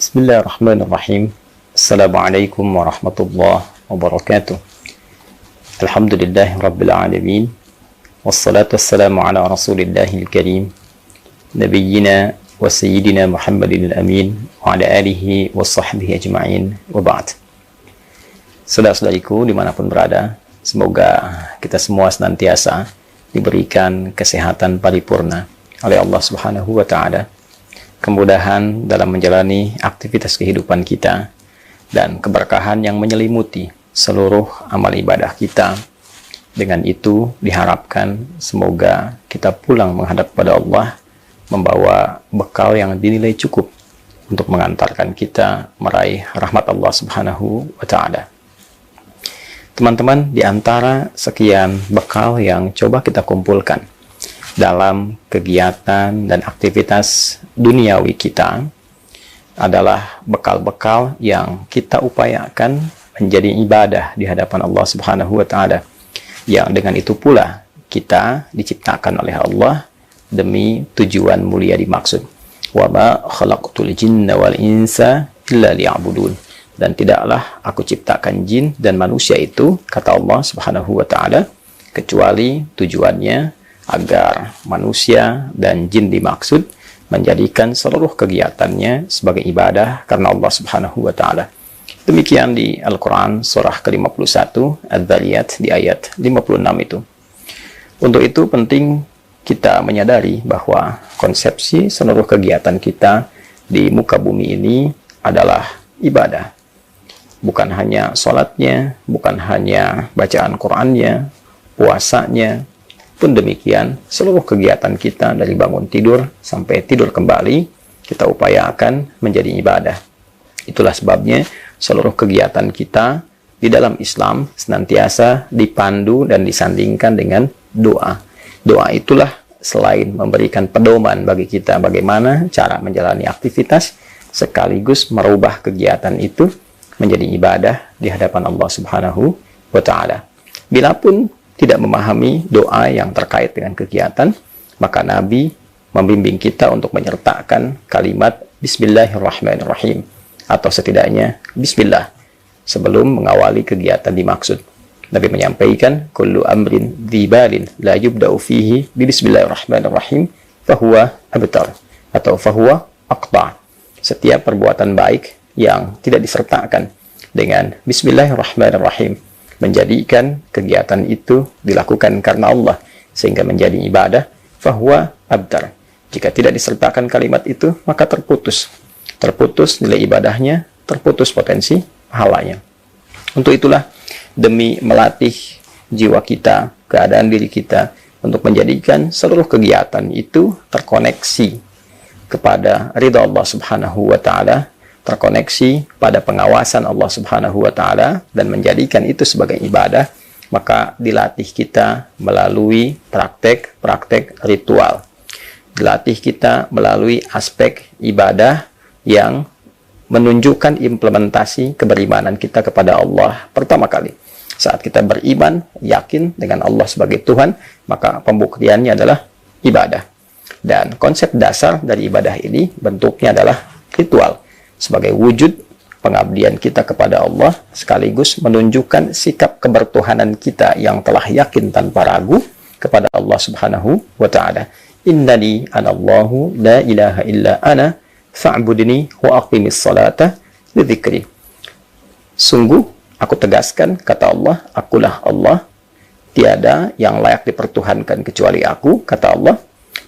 Bismillahirrahmanirrahim. Assalamualaikum warahmatullahi wabarakatuh. Alhamdulillahi rabbil alamin. Wassalatu wassalamu ala rasulillahil karim, nabiyyina wa sayyidina Muhammadin al-amin wa ala alihi wa sahbihi ajma'in wa ba'd. Saudara-saudariku dimanapun berada, semoga kita semua senantiasa diberikan kesehatan paripurna oleh Allah Subhanahu wa ta'ala, kemudahan dalam menjalani aktivitas kehidupan kita, dan keberkahan yang menyelimuti seluruh amal ibadah kita. Dengan itu diharapkan semoga kita pulang menghadap pada Allah membawa bekal yang dinilai cukup untuk mengantarkan kita meraih rahmat Allah Subhanahu wa ta'ala. Teman-teman, di antara sekian bekal yang coba kita kumpulkan dalam kegiatan dan aktivitas duniawi kita adalah bekal-bekal yang kita upayakan menjadi ibadah di hadapan Allah Subhanahu wa ta'ala, yang dengan itu pula kita diciptakan oleh Allah demi tujuan mulia dimaksud. Wa ma khalaqtul jinna wal insa illa liya'budun. Dan tidaklah aku ciptakan jin dan manusia itu, kata Allah Subhanahu wa ta'ala, kecuali tujuannya agar manusia dan jin dimaksud menjadikan seluruh kegiatannya sebagai ibadah karena Allah Subhanahu wa ta'ala. Demikian di Al-Quran surah ke-51 Adz-Dzariyat di ayat 56 itu. Untuk itu penting kita menyadari bahwa konsepsi seluruh kegiatan kita di muka bumi ini adalah ibadah. Bukan hanya sholatnya, bukan hanya bacaan Qur'annya, puasanya, pun demikian, seluruh kegiatan kita dari bangun tidur sampai tidur kembali, kita upayakan menjadi ibadah. Itulah sebabnya seluruh kegiatan kita di dalam Islam senantiasa dipandu dan disandingkan dengan doa. Doa itulah selain memberikan pedoman bagi kita bagaimana cara menjalani aktivitas, sekaligus merubah kegiatan itu menjadi ibadah di hadapan Allah Subhanahu wa ta'ala. Bilapun tidak memahami doa yang terkait dengan kegiatan, maka Nabi membimbing kita untuk menyertakan kalimat Bismillahirrahmanirrahim, atau setidaknya Bismillah, sebelum mengawali kegiatan dimaksud. Nabi menyampaikan, kullu amrin dzibalin la yubda'u fihi bi Bismillahirrahmanirrahim fahuwa abtar, atau fahuwa aqta. Setiap perbuatan baik yang tidak disertakan dengan Bismillahirrahmanirrahim menjadikan kegiatan itu dilakukan karena Allah sehingga menjadi ibadah, fahuwa abtar. Jika tidak disertakan kalimat itu, maka terputus nilai ibadahnya, terputus potensi pahalanya. Untuk itulah, demi melatih jiwa kita, keadaan diri kita, untuk menjadikan seluruh kegiatan itu terkoneksi kepada ridha Allah Subhanahu wa ta'ala, terkoneksi pada pengawasan Allah Subhanahu wa ta'ala, dan menjadikan itu sebagai ibadah, maka dilatih kita melalui praktek-praktek ritual. Dilatih kita melalui aspek ibadah yang menunjukkan implementasi keberimanan kita kepada Allah pertama kali. Saat kita beriman, yakin dengan Allah sebagai Tuhan, maka pembuktiannya adalah ibadah. Dan konsep dasar dari ibadah ini bentuknya adalah ritual, sebagai wujud pengabdian kita kepada Allah, sekaligus menunjukkan sikap kebertuhanan kita yang telah yakin tanpa ragu kepada Allah Subhanahu wa ta'ala. Innani anallahu la ilaha illa ana fa'budni wa aqimis salata li dzikri. Sungguh aku tegaskan, kata Allah, akulah Allah, tiada yang layak dipertuhankan kecuali aku, kata Allah.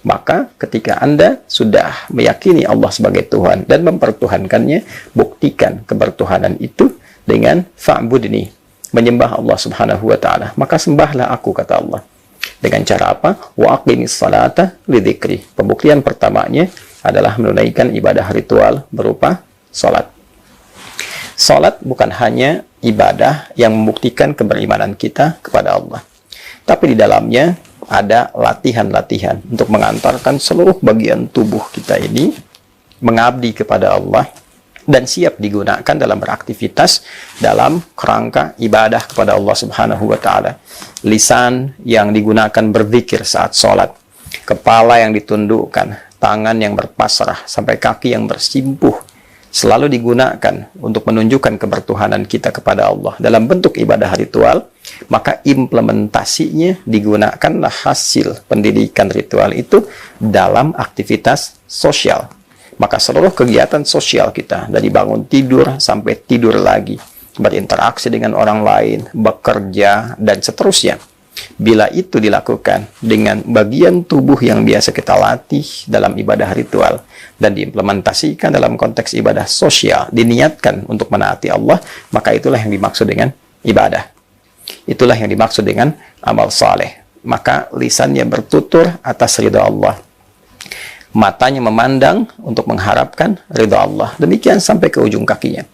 Maka ketika Anda sudah meyakini Allah sebagai Tuhan dan mempertuhankannya, buktikan kebertuhanan itu dengan fa'budni, menyembah Allah Subhanahu wa ta'ala. Maka sembahlah aku, kata Allah. Dengan cara apa? Wa aqimis salata li dzikri. Pembuktian pertamanya adalah menunaikan ibadah ritual berupa salat. Salat bukan hanya ibadah yang membuktikan keberimanan kita kepada Allah, tapi di dalamnya ada latihan-latihan untuk mengantarkan seluruh bagian tubuh kita ini mengabdi kepada Allah dan siap digunakan dalam beraktivitas dalam kerangka ibadah kepada Allah Subhanahu wa ta'ala. Lisan yang digunakan berzikir saat sholat, kepala yang ditundukkan, tangan yang berpasrah, sampai kaki yang bersimpuh selalu digunakan untuk menunjukkan kebertuhanan kita kepada Allah dalam bentuk ibadah ritual, maka implementasinya digunakanlah hasil pendidikan ritual itu dalam aktivitas sosial. Maka seluruh kegiatan sosial kita, dari bangun tidur sampai tidur lagi, berinteraksi dengan orang lain, bekerja, dan seterusnya, bila itu dilakukan dengan bagian tubuh yang biasa kita latih dalam ibadah ritual dan diimplementasikan dalam konteks ibadah sosial, diniatkan untuk menaati Allah, maka itulah yang dimaksud dengan ibadah. Itulah yang dimaksud dengan amal saleh. Maka lisannya bertutur atas ridha Allah, matanya memandang untuk mengharapkan ridha Allah, demikian sampai ke ujung kakinya.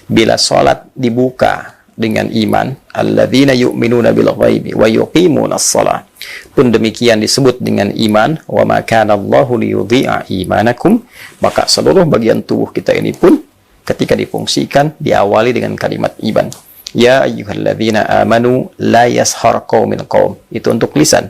Bila sholat dibuka dengan iman, alladzina yu'minuna bil ghaibi wa yuqimuna shalah, pun demikian disebut dengan iman, wa ma kana Allahu liyudhi'a imanakum, maka seluruh bagian tubuh kita ini pun ketika difungsikan diawali dengan kalimat iman. Ya ayyuhalladzina amanu la yashar qaumin qaum, itu untuk lisan.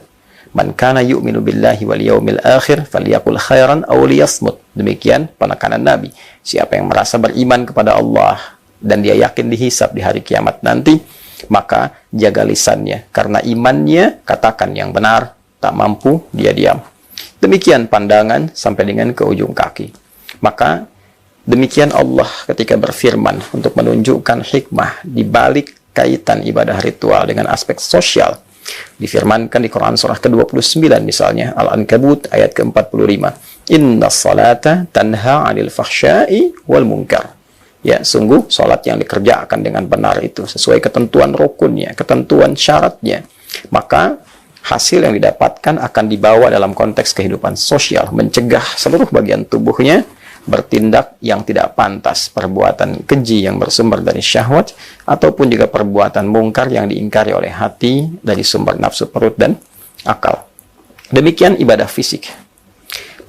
Man kana yu'minu billahi wal yawmil akhir falyaqul khairan aw liyasmut, demikian penekanan Nabi. Siapa yang merasa beriman kepada Allah dan dia yakin dihisab di hari kiamat nanti, maka jaga lisannya, karena imannya katakan yang benar, tak mampu dia diam. Demikian pandangan sampai dengan ke ujung kaki. Maka demikian Allah ketika berfirman untuk menunjukkan hikmah di balik kaitan ibadah ritual dengan aspek sosial. Difirmankan di Quran surah ke-29 misalnya, Al-Ankabut ayat ke-45. Inna salata tanha 'anil fahsya'i wal munkar. Ya, sungguh salat yang dikerjakan dengan benar itu sesuai ketentuan rukunnya, ketentuan syaratnya, maka hasil yang didapatkan akan dibawa dalam konteks kehidupan sosial, mencegah seluruh bagian tubuhnya bertindak yang tidak pantas, perbuatan keji yang bersumber dari syahwat, ataupun juga perbuatan mungkar yang diingkari oleh hati dari sumber nafsu perut dan akal. Demikian ibadah fisik.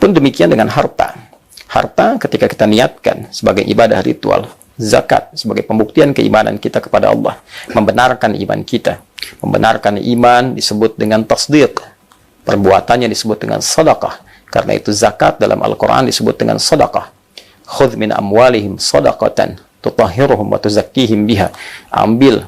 Pun demikian dengan harta. Harta ketika kita niatkan sebagai ibadah ritual, zakat sebagai pembuktian keimanan kita kepada Allah, membenarkan iman kita. Membenarkan iman disebut dengan tasdiq, perbuatannya disebut dengan sedekah. Karena itu zakat dalam Al-Quran disebut dengan sedekah. Khudh min amwalihim sedaqatan tutahhiruhum wa tuzakkihim biha. Ambil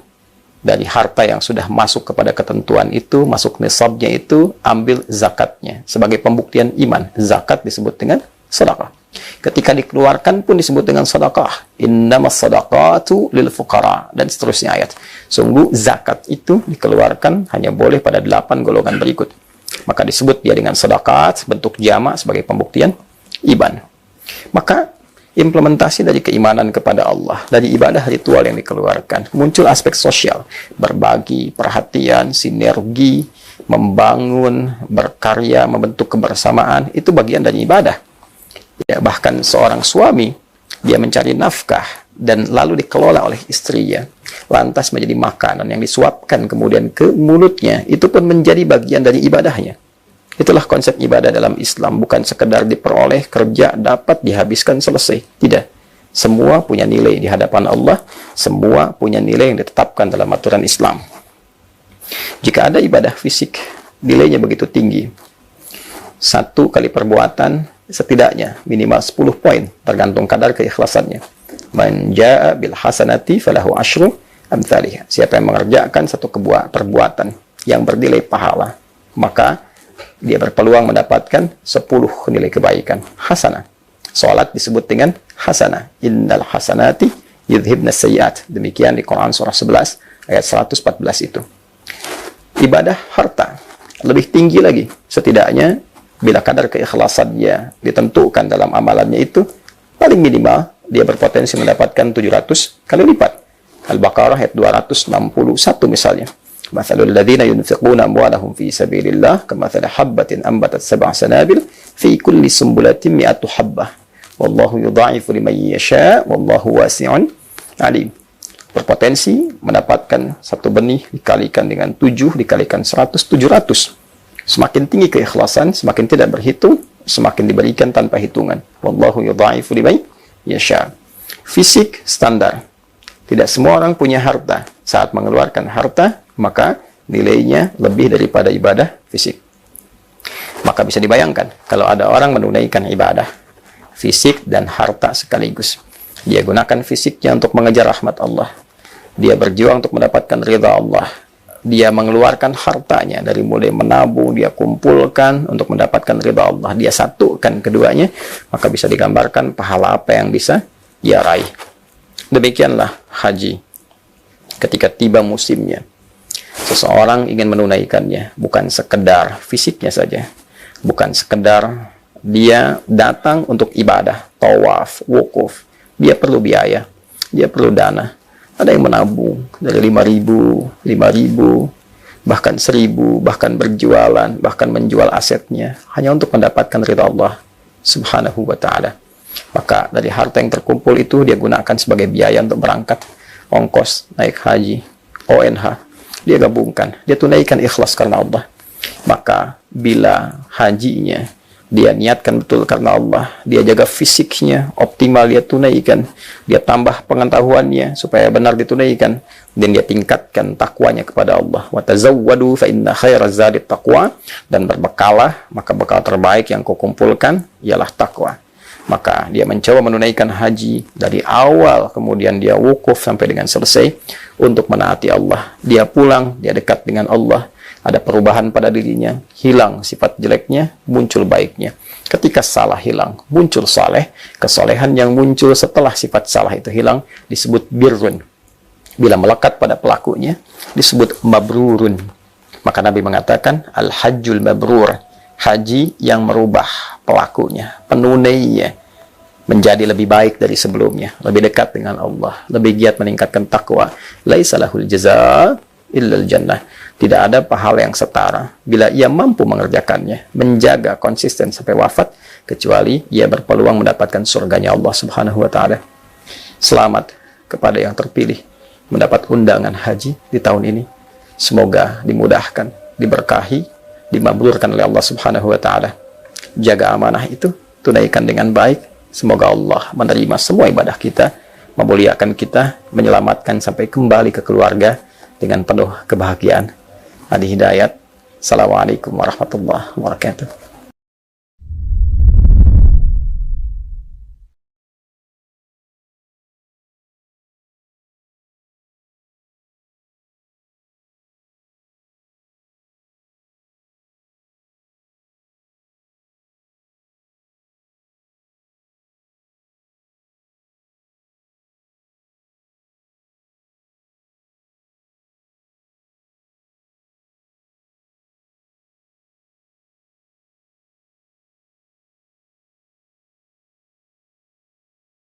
dari harta yang sudah masuk kepada ketentuan itu, masuk nisabnya itu, ambil zakatnya sebagai pembuktian iman. Zakat disebut dengan sedekah. Ketika dikeluarkan pun disebut dengan sedekah. Innamas sadaqatu lil fuqara, dan seterusnya ayat. Sungguh zakat itu dikeluarkan hanya boleh pada 8 golongan berikut. Maka disebut dia dengan sedekah, bentuk jamak sebagai pembuktian iman. Maka implementasi dari keimanan kepada Allah, dari ibadah ritual yang dikeluarkan, muncul aspek sosial, berbagi, perhatian, sinergi, membangun, berkarya, membentuk kebersamaan, itu bagian dari ibadah. Ya, bahkan seorang suami, dia mencari nafkah dan lalu dikelola oleh istrinya, lantas menjadi makanan yang disuapkan kemudian ke mulutnya, itu pun menjadi bagian dari ibadahnya. Itulah konsep ibadah dalam Islam, bukan sekedar diperoleh, kerja, dapat, dihabiskan, selesai. Tidak. Semua punya nilai di hadapan Allah, semua punya nilai yang ditetapkan dalam aturan Islam. Jika ada ibadah fisik, nilainya begitu tinggi. 1 kali perbuatan, setidaknya minimal 10 poin, tergantung kadar keikhlasannya. Man jaa bil hasanati falahu asyru amthaliha. Siapa yang mengerjakan satu perbuatan yang bernilai pahala, maka dia berpeluang mendapatkan 10 nilai kebaikan. Hasanah. Salat disebut dengan hasanah. Innal hasanati yudhibna sayyiat. Demikian di Quran surah 11 ayat 114 itu. Ibadah harta lebih tinggi lagi. Setidaknya bila kadar keikhlasannya ditentukan dalam amalannya itu, paling minimal dia berpotensi mendapatkan 700 kali lipat. Al-Baqarah ayat 261 misalnya. Mathalul ladzina yunfiquna amwalahum fi sabilillah kamathali habbatin ambatat sab'a sanabil fi kulli sumbulatin mi'atu habbah. Wallahu yudha'ifu liman yasha' wallahu wasi'un alim. Berpotensi mendapatkan satu benih dikalikan dengan 7 dikalikan 100, 700. Semakin tinggi keikhlasan, semakin tidak berhitung, semakin diberikan tanpa hitungan. Wallahu yudha'ifu liman yasha'. Fisik standar. Tidak semua orang punya harta. Saat mengeluarkan harta, maka nilainya lebih daripada ibadah fisik. Maka bisa dibayangkan kalau ada orang menunaikan ibadah fisik dan harta sekaligus. Dia gunakan fisiknya untuk mengejar rahmat Allah. Dia berjuang untuk mendapatkan ridha Allah. Dia mengeluarkan hartanya dari mulai menabung, dia kumpulkan untuk mendapatkan ridha Allah. Dia satukan keduanya, maka bisa digambarkan pahala apa yang bisa dia raih. Demikianlah haji. Ketika tiba musimnya, seseorang ingin menunaikannya, bukan sekedar fisiknya saja, bukan sekedar dia datang untuk ibadah, tawaf, wukuf. Dia perlu biaya, dia perlu dana. Ada yang menabung dari 5.000, 5.000, bahkan 1.000, bahkan berjualan, bahkan menjual asetnya hanya untuk mendapatkan ridha Allah Subhanahu wa ta'ala. Maka dari harta yang terkumpul itu dia gunakan sebagai biaya untuk berangkat, ongkos naik haji, ONH, dia gabungkan, dia tunaikan ikhlas karena Allah. Maka bila hajinya dia niatkan betul karena Allah, dia jaga fisiknya optimal, dia tunaikan, dia tambah pengetahuannya supaya benar ditunaikan, dan dia tingkatkan takwanya kepada Allah. Wa tazawwadu fa inna khairaz zadi taqwa, dan berbekalah, maka bekal terbaik yang kau kumpulkan ialah takwa. Maka dia mencoba menunaikan haji dari awal, kemudian dia wukuf sampai dengan selesai untuk menaati Allah. Dia pulang, dia dekat dengan Allah. Ada perubahan pada dirinya, hilang sifat jeleknya, muncul baiknya. Ketika salah hilang, muncul saleh. Kesolehan yang muncul setelah sifat salah itu hilang disebut birrun. Bila melekat pada pelakunya, disebut mabrurun. Maka Nabi mengatakan, al-hajjul mabrur, haji yang merubah pelakunya, penunainya, menjadi lebih baik dari sebelumnya, lebih dekat dengan Allah, lebih giat meningkatkan takwa. Laisa lahul jazaa illal jannah. Tidak ada pahala yang setara bila ia mampu mengerjakannya, menjaga konsisten sampai wafat, kecuali ia berpeluang mendapatkan surganya Allah Subhanahu wa ta'ala. Selamat kepada yang terpilih mendapat undangan haji di tahun ini. Semoga dimudahkan, diberkahi, dimabrurkan oleh Allah Subhanahu wa ta'ala. Jaga amanah itu, tunaikan dengan baik. Semoga Allah menerima semua ibadah kita, memuliakan kita, menyelamatkan sampai kembali ke keluarga dengan penuh kebahagiaan. Adi Hidayat. Assalamualaikum warahmatullahi wabarakatuh.